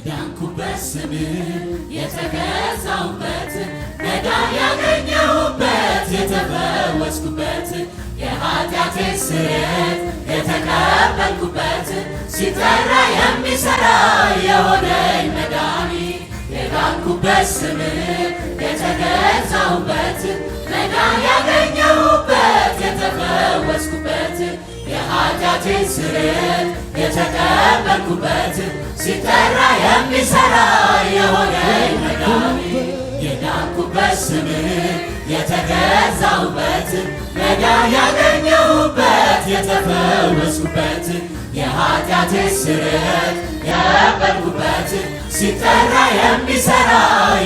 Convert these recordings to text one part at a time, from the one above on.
የዳንኩበት ስም የተገዛሁበት መዳን ያገኘሁበት የተፈወስኩበት የኃጢአቴ ስርየት የተቀበልኩበት ሲጠራ የሚሠራ የሆነኝ መድኃኒት የዳንኩበት ስም የተገዛሁበት መዳን ያገኘሁበት የተፈወስኩበት የኃጢአቴ ስርየት የተቀበልኩበት ሲጠራ የሚሠራ የሆነኝ መድኃኒት የዳንኩበት ስም የተገዛሁበት መዳን ያገኘሁበት የተፈወስኩበት የኃጢአቴ ስርየት የተቀበልኩበት ሲጠራ የሚሠራ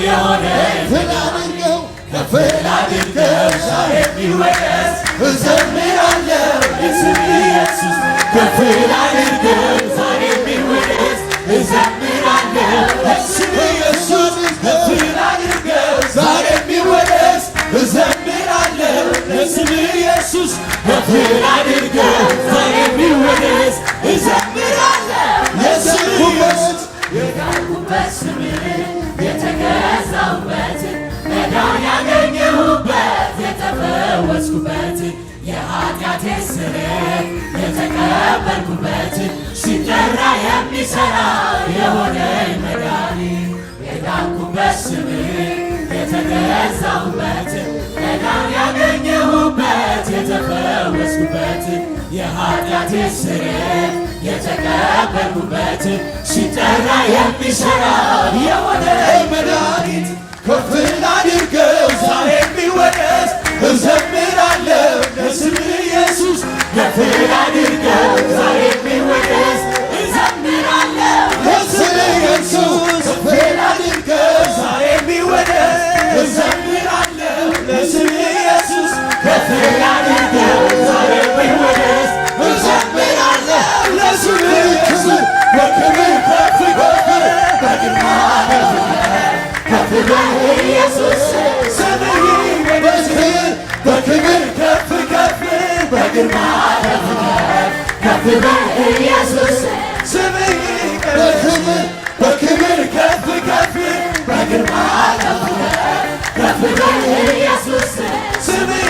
የሆነኝ መድኃኒት ከፍ ላድርገው ዛሬም ይወደስ እዘምራለሁ ለስም ኢየሱስ ከፍ ላድርገው ዛሬም ይወደስ እዘምራለሁ ለስም ኢየሱስ ከፍ ላድርገው ዛሬም ይወደስ እዘምራለሁ ለስም ኢየሱስ ከፍ ላድርገው ዛሬም ይወደስ እዘምራለሁ ለስም ኢየሱስ የዳንኩበት ስም የተገዛሁበት መዳን ያገኘሁበት የተፈወስኩበት የኃጢአቴ ስርየት የተቀበልኩበት ሲጠራ የሚሠራ የሆነኝ መድኃኒት የዳንኩበት ስም የተገዛሁበት መዳን ያገኘሁበት የተፈወስኩበት የኃጢአቴ ስርየት የተቀበልኩበት ሲጠራ የሚሠራ የሆነኝ መድኃኒት ከፍ ላድርገው ዛሬም ይወደስ እዘምራለሁ ለስም ኢየሱስ ከፍ ላድርገው ዛሬም ይወደስ እዘምራለሁ ለስም ኢየሱስ ከፍ ላድርገው ዛሬም ይወደስ እዘምራለሁ ለስም ኢየሱስ ከፍ ላድርገው ዛሬም ይወደስ እዘምራለሁ ለስም ኢየሱስ በክብር ከፍ ከፍ በግርማ ከፍ በኢየሱስ ስምህ ይወደስ በክብር ከፍ ከፍ በግርማ ከፍ ከፍ በኢየሱስ ስምህ በክብር ከፍ ከፍ በግርማ ከፍ ከፍ በኢየሱስ ስምህ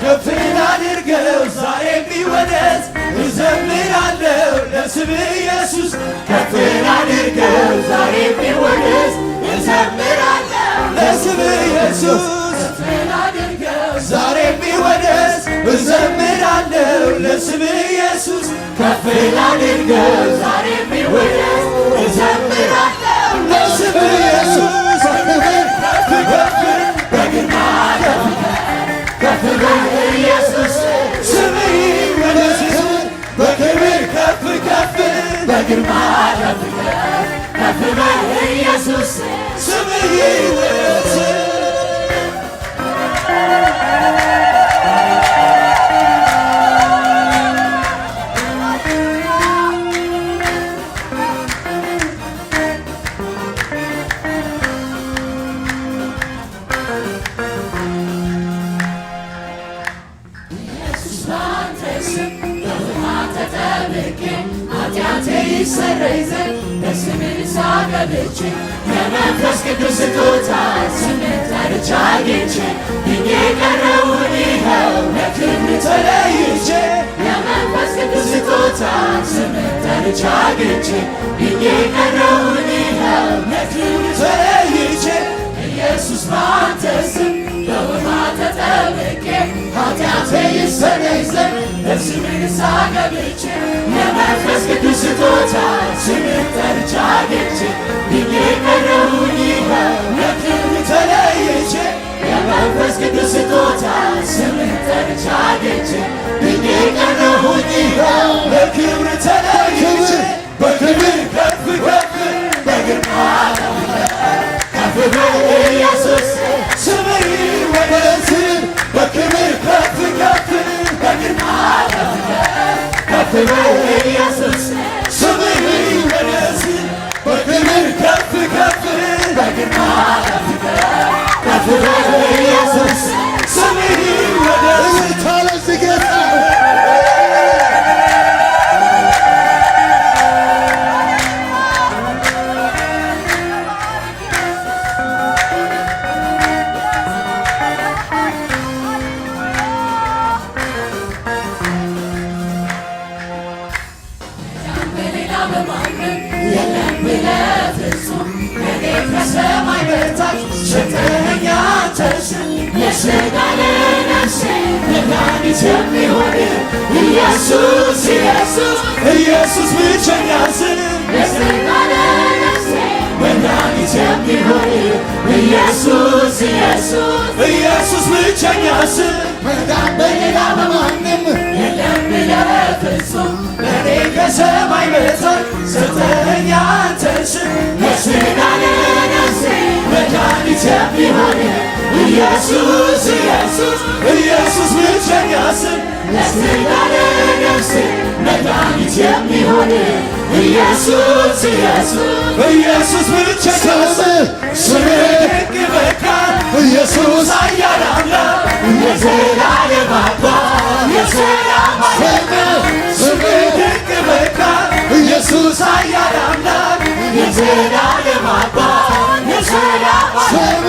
ከፍ ላድርገው ዛሬም ይወደስ እዘምራለሁ ለስም ኢየሱስ ከፍ ላድርገው ዛሬም ይወደስ እዘምራለሁ ለስም ኢየሱስ ከፍ ላድርገው ዛሬም ይወደስ እዘምራለሁ ለስም ኢየሱስ ከፍ ላድርገው ዛሬም ይወደስ እዘምራለሁ ለስም ኢየሱስ ከፍ ከፍ በግርማ ከፍ በኢየሱስ ስምህ ይወደስ በክብር ከፍ ከፍ በግርማ ከፍ ከፍ በኢየሱስ ስምህ ይወደስ ይሰረይ ዘንድ በስምህ ሳገብቼ የመንፈስ ቅዱስ ስጦታ ስምህን ጠርቼ አግኝቼ ድኜ ቀረሁኝ ይኸው ለክብር ተለይቼ የመንፈስ ቅዱስ ስጦታ ስምህን ጠርቼ አግኝቼ ድኜ ቀረሁኝ ይኸው ለክብር ተለይቼ ኢየሱስ በአንተ ስም በውሃ ተጠምቄ ኃጢአቴ ይሰረይ ዘንድ በስምህ ሳገብቼ የመንፈስ ቅዱስ ስጦታ ስምህን ጠርቼ አግኝቼ ድኜ ቀረሁኝ ይኸው ለክብር ተለይቼ የመንፈስ ቅዱስ ስጦታ ስምህን ጠርቼ አግኝቼ ድኜ ቀረሁኝ ይኸው ለክብር ተለይቼ በክብር ከፍ ከፍ በግርማ ከፍ በኢየሱስ ስምህ ይወደስ በክብር ከፍ ከፍ በግርማ ከፍ በኢየሱስ ስምህ ይወደስ በክብር ከፍ ከፍ በግርማ ከፍ በኢየሱስ ስምህ ይወደስ መድኃኒት የሚሆን ኢየሱስ ኢየሱስ ኢየሱስ ብቸኛ ስም ለሥጋ ለነፍሴ መድኃኒት የሚሆን ኢየሱስ ኢየሱስ ኢየሱስ ብቸኛ ስም መዳን በሌላ በማንም የለም ብለህ ፍጹም ለእኔ ከሰማይ በታች ሰጠኸኝ አንተን ስም ለሥጋ ለነፍሴ መድኃኒት የሚሆን ኢየሱስ ኢየሱስ ኢየሱስ ብቸኛ ስም ለሥጋ ለነፍሴ መድኃኒት የሚሆን ኢየሱስ ኢየሱስ ኢየሱስ ብቸኛ ስም ስምህ ድንቅ በቃል ኢየሱስ ኃያል አምላክ የዘላለም አባት የሰላም አለቃ ስምህ ድንቅ በቃል ኢየሱስ ኃያል አምላክ የዘላለም አባት የሰላም አለቃ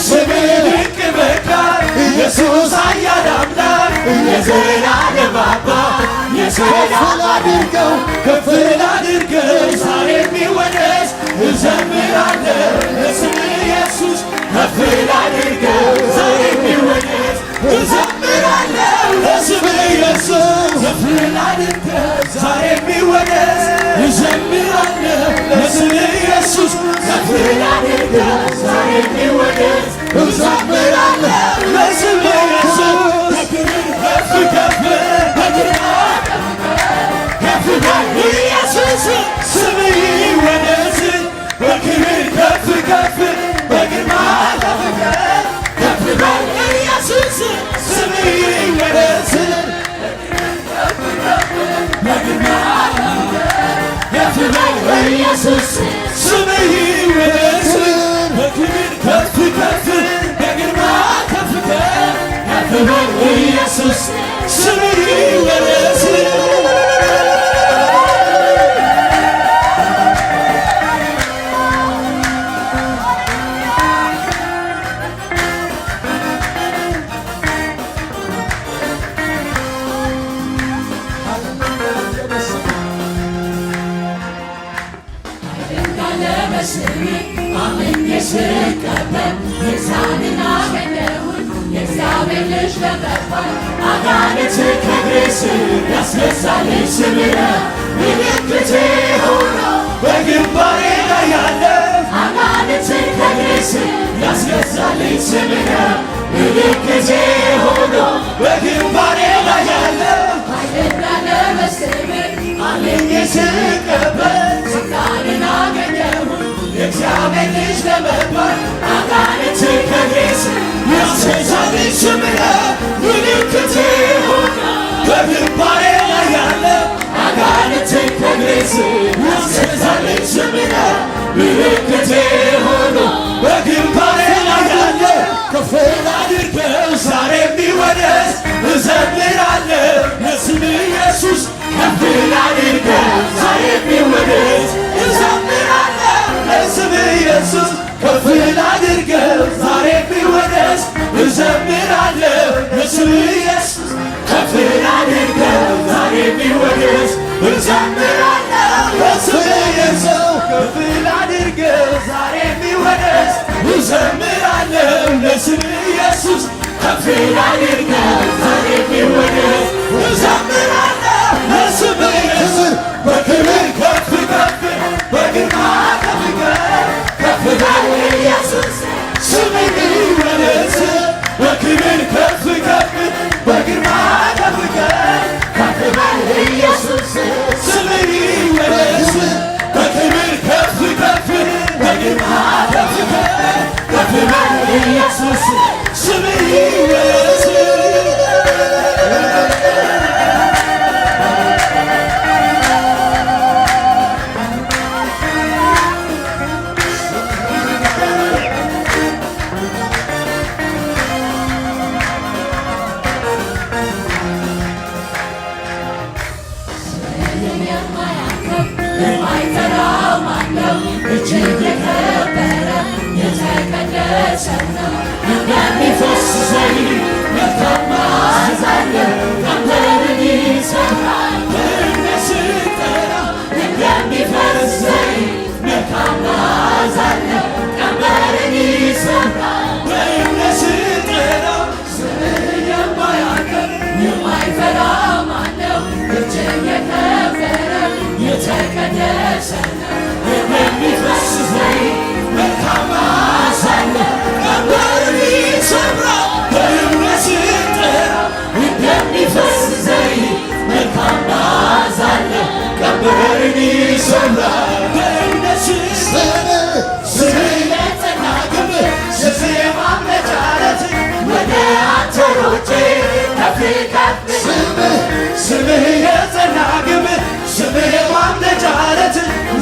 ስምህ ድንቅ በቃል ኢየሱስ ኃያል አምላክ የዘላለም አባት የሰላም አድርገው ከፍ ላድርገው ዛሬ የሚወደስ እዘምራለሁ ለስምህ ኢየሱስ ከፍ ላድርገው ዛሬ የሚወደስ እዘምራለሁ ለስምህ ኢየሱስ ከፍ ላድርገው ዛሬ የሚወደስ እዘምራለሁ ለስምህ ኢየሱስ ከፍ ላድርገው ዛሬ የሚወደስ እዘምራለሁ ለስምህ ኢየሱስ ከፍ ከፍ ከፍ ኢየሱስ ስምህ ይወደስ በክብር ከፍ ከፍ በግርማ ከፍ በል ኢየሱስ ስምህ ይወደስ በግርማ ከፍ በል ኢየሱስ ስምህ ይወደስ በክብር ከፍ ከፍ በግርማ ከፍ ከፍ በል ኢየሱስ ስምህ ይወደስ ስቀበል የዛንን አገኘሁት የእግዚአብሔር ልጅ ለመባል አጋንንት ከእግሬ ስር ያስገዛልኝ ስምህ ምልክቴ ሆኖ በግንባሬ ላይ ያለ አጋንንት ከእግሬ ስር ያስገዛልኝ ስምህ ምልክቴ ሆኖ በግንባሬ ላይ ያለ ኃይልና ለመስምህ አምኜ ስቀበል ስልጣንን አገኘሁት የእግዚአብሔር ልጅ ለመባል አጋንንት ከእግሬ ስር ያስገዛልኝ ስምህ ምልክቴ ሆኖ በግንባሬ ላይ ያለ አጋንንት ከእግሬ ስር ያስገዛልኝ ስምህ ምልክቴ ሆኖ በግንባሬ ላይ ያለ ከፍ ላድርገው ዛሬ የሚወደስ እዘምራለሁ ለስምህ ኢየሱስ ከፍ ላድርገው ዛሬ የሚወደስ እዘምራለሁ ለስምህ ኢየሱስ ከፍ ላድርገው ዛሬ የሚወደስ እዘምራለሁ ለስምህ ኢየሱስ ከፍ ላድርገው ዛሬ የሚወደስ እዘምራለሁ ለስምህ ኢየሱስ ከፍ ላድርገው ዛሬ የሚወደስ እዘምራለሁ ለስምህ ኢየሱስ ከፍ ላድርገው ዛሬ የሚወደስ እዘምራለሁ ለስምህ ኢየሱስ በክብር ከፍ ከፍ በግርማ ከፍ ከፍ በል ኢየሱስ ስምህ ይወደስ በክብር ከፍ ከፍ በግርማ ከፍ ከፍ በል ኢየሱስ ስምህ ይወደስ በክብር ከፍ ከፍ በግርማ ከፍ ከፍ በል ኢየሱስ ስምህ ይወደስ የማይጠራው ማነው? እጅግ የከበረ የተቀደሰ ነው። እንደሚፈስ ዘይት መልካም መዓዛ አለው። ቀንበርን ይሰብራል በእምነት ስጠራው። እንደሚፈስ ዘይት መልካም መዓዛ አለው። ቀንበርን ይሰብራል በእምነት ስጠራው። ስምህን የማያውቅ እጅግ የከበረ የተቀደሰ ነው። የሚፈስ ዘይት መልካም መዓዛ አለው። ቀንበርን ይሰብራል በእምነት ስንጠራው። እንደሚፈስ ዘይት መልካም መዓዛ አለው። ቀንበርን ይሰብራል በእምነት ስንጠራው። ስምህ የጸና ግንብ የዜማ መጫረት ወደ አንተ ሮጬ ከፍ ከፍ ስምህ የጸና ግንብ ስምህ የማምለጫ ዓለት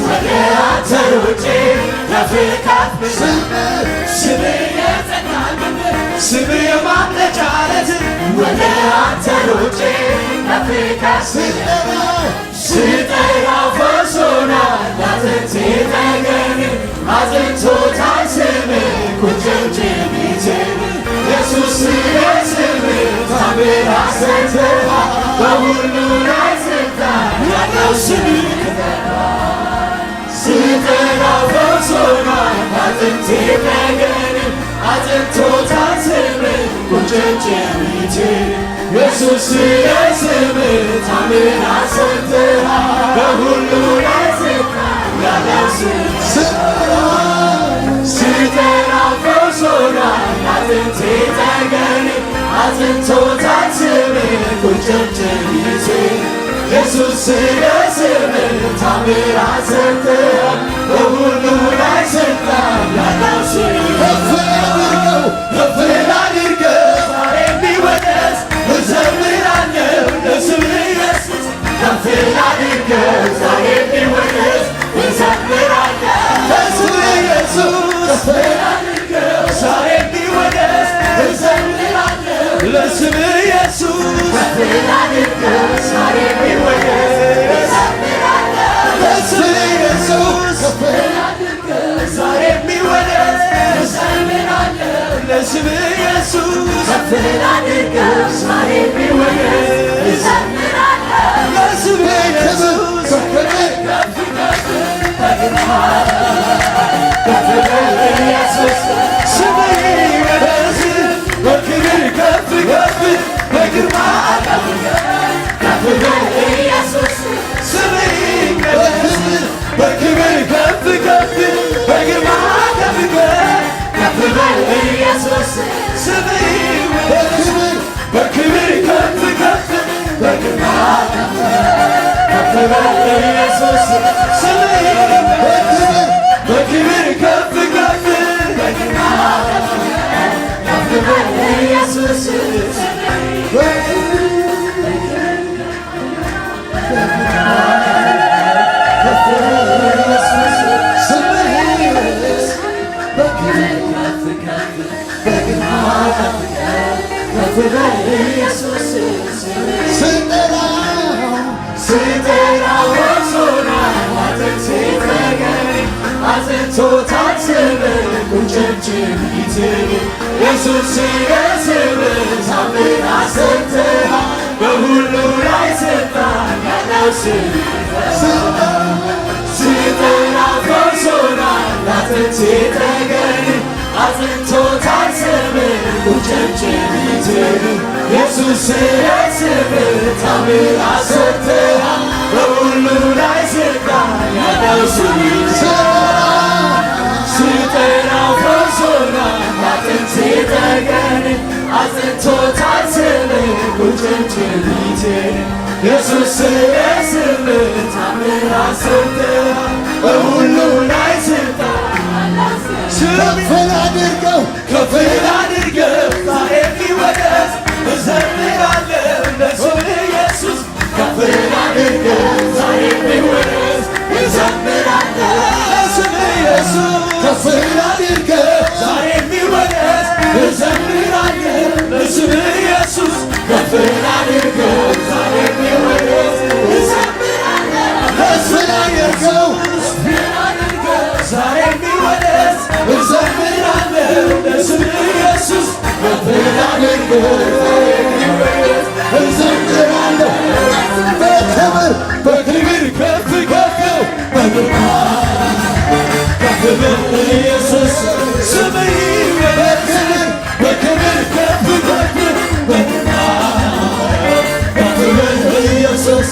ወደ አንተ ሮጬ ከፍ ከፍ ስምህ የጸና ግንብ ስምህ የማምለጫ ዓለት ወደ አንተ ሮጬ ከፍ ከፍ ስጠራው ፈርሶናል አጥንቴ ጠገን አጽንቶታል ስምህ ቁርጭምጭሚትን ኢየሱስ ስምህ ታምራት ሰርተሃል በሁሉ ላይ ስልጣን ያለው ስምህ ስጠራው ፈርሶናል አጥንቴ ጠገን አጽንቶታል ስምህ ቁርጭምጭሚትን ኢየሱስ ስምህ ታምራት ሰርተሃል በሁሉ ላይ ስልጣን ያለው ስጠራው ፈርሶናል አጥንቴ ጠገን አጽንቶታል ስምህ ቁርጭምጭሚትን ኢየሱስ ስምህ ታምራት ሰርተሃል በሁሉ ላይ ስልጣን ያለው ከፍ ላድርገው ዛሬ ቢወደስ እዘምራለሁ ለስምህ ኢየሱስ ከፍ ላድርገው ዛሬ ቢወደስ እዘምራለሁ ለስምህ ኢየሱስ ከፍ ላድርገው ዛሬ ቢወደስ እዘምራለሁ ለስምህ ኢየሱስ ከፍ ላድርገው ዛሬ ቢወደስ እዘምራለሁ ለስምህ ኢየሱስ ከፍ ላድርገው ዛሬ ቢወደስ እዘምራለሁ ለስምህ ኢየሱስ ከፍ ላድርገው ዛሬ ቢወደስ እዘምራለሁ ለስምህ ኢየሱስ ከፍ ኢየሱስ ስምህ ይወደስ በክብር ከፍ ከፍ በግርማ ከፍ ከፍ ኢየሱስ ስምህ ይወደስ በክብር ከፍ ከፍ በግርማ ከፍ ከፍ ኢየሱስ ስምህ ይወደስ በክብር ከፍ ከፍ በግርማ ከፍ ኢየሱስ ስምህ ይወደስ በክብር ከፍ ከፍ በግርማ ከፍ ኢየሱስ ስጠራው ፈርሶናል አጥንቴ ጠገን አጽንቶታል ስምህ ቁርጭምጭሚትን ኢየሱስ ስምህ ታምራት ሰርተሃል በሁሉ ላይ ስልጣን ያለው ስጠራው ፈርሶናል አጥንቴ ጠገን አጽንቶታል ስምህ ቁርጭምጭሚትን ኢየሱስ ስምህ ታምራት ሰርተሃል በሁሉ ላይ ስልጣን ያለው ስጠራው ፈርሶናል አጥንቴ ጠገን አጽንቶታል ስምህ ቁርጭምጭሚትን ኢየሱስ ስምህ ታምራት ሰርተሃል በሁሉ ላይ ስልጣን ከፍ ላድርገው ከፍ ላድርገው ዛሬ ቢወደስ እዘምራለሁ ለስምህ ኢየሱስ ከፍ ላድርገው ዛሬ ቢወደስ እዘምራለሁ ለስምህ ኢየሱስ ከፍ ላድርገው ዛሬ ቢወደስ እዘምራለሁ ለስምህ ኢየሱስ ከፍ ላድርገው ዛሬ ቢወደስ እዘምራለሁ ለስምህ ኢየሱስ ዛሬ ቢወደስ እዘምራለሁ ለስምህ ኢየሱስ ከፍ ላድርገው ዛሬ ቢወደስ እዘምራለሁ በክብር ከፍ ከፍ በግርማ ከፍ ኢየሱስ ስምህ ይወደስ በክብር ከፍ ከፍ በግርማ ከፍ ኢየሱስ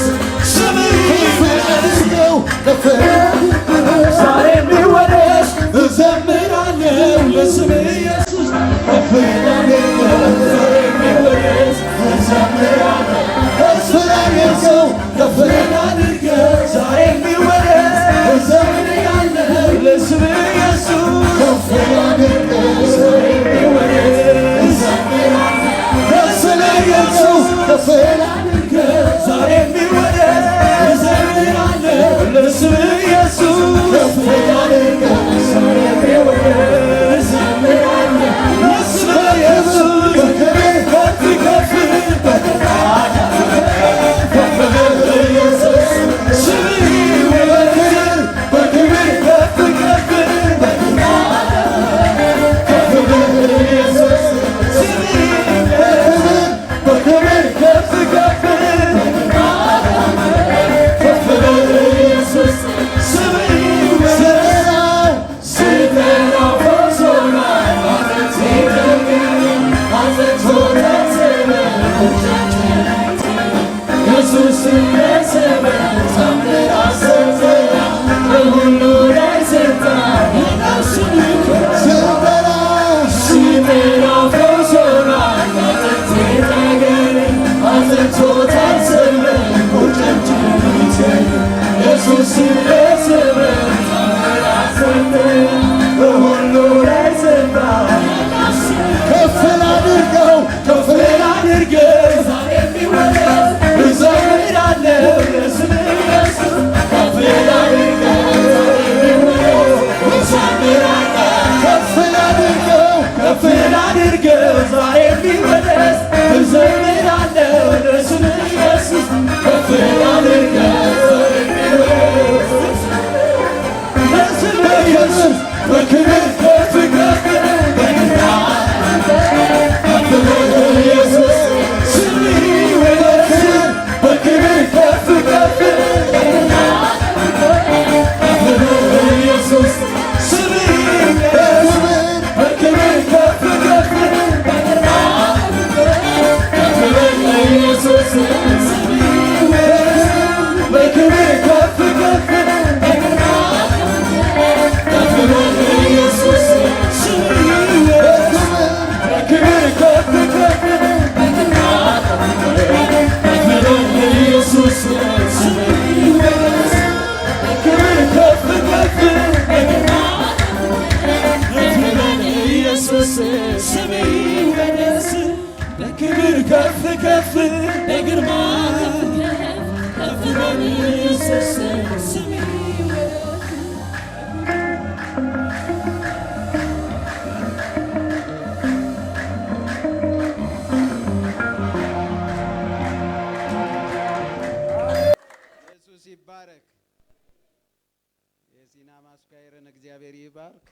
ኢየሱስ በዘመን ታምራት ሰርተሃል በሁሉ ላይ ስልጣን ሲጠራ ፈውስ ሆኗል አጥንቴ ጠገኔ አጥንቶታል ዘመን ቁጭምጭሚቴን ኢየሱስ በዘመን ታምራት ሰርተሃል በሁሉ ላይ ስልጣን ከፍ ላድርገው ከፍ ላድርገው ዛሬ የሚወደድ እዘምራለሁ ለስምህ ኢየሱስ ከፍ ላድርገው ዛሬ የሚወደድ እዘምራለሁ ከፍ ላድርገው ከፍ ላድርገው ዛሬ የሚወደድ እዘምራለሁ ለስምህ ኢየሱስ ከፍ ላድርገው ዛሬ የሚወደድ ለስምህ ኢየሱስ በክብር ከፍ ከፍ ኢየሱስ ስምህ ይወደስ በክብር ከፍ ከፍ ኢየሱስ ስምህ ይወደስ በክብር ከፍ ከፍ ኢየሱስ ስምህ ይወደስ በክብር ከፍ ከፍ ኢየሱስ ስምህ ይወደስ በክብር ከፍ ከፍ ኢየሱስ ስምህ ይወደስ በክብር ከፍ ከፍ ኢየሱስ ስምህ ይወደስ በክብር ከፍ ከፍ በግርማ ከፍ በል ኢየሱስ ስምህ ይባረክ። የሲና ማስኳየርን እግዚአብሔር ይባርክ።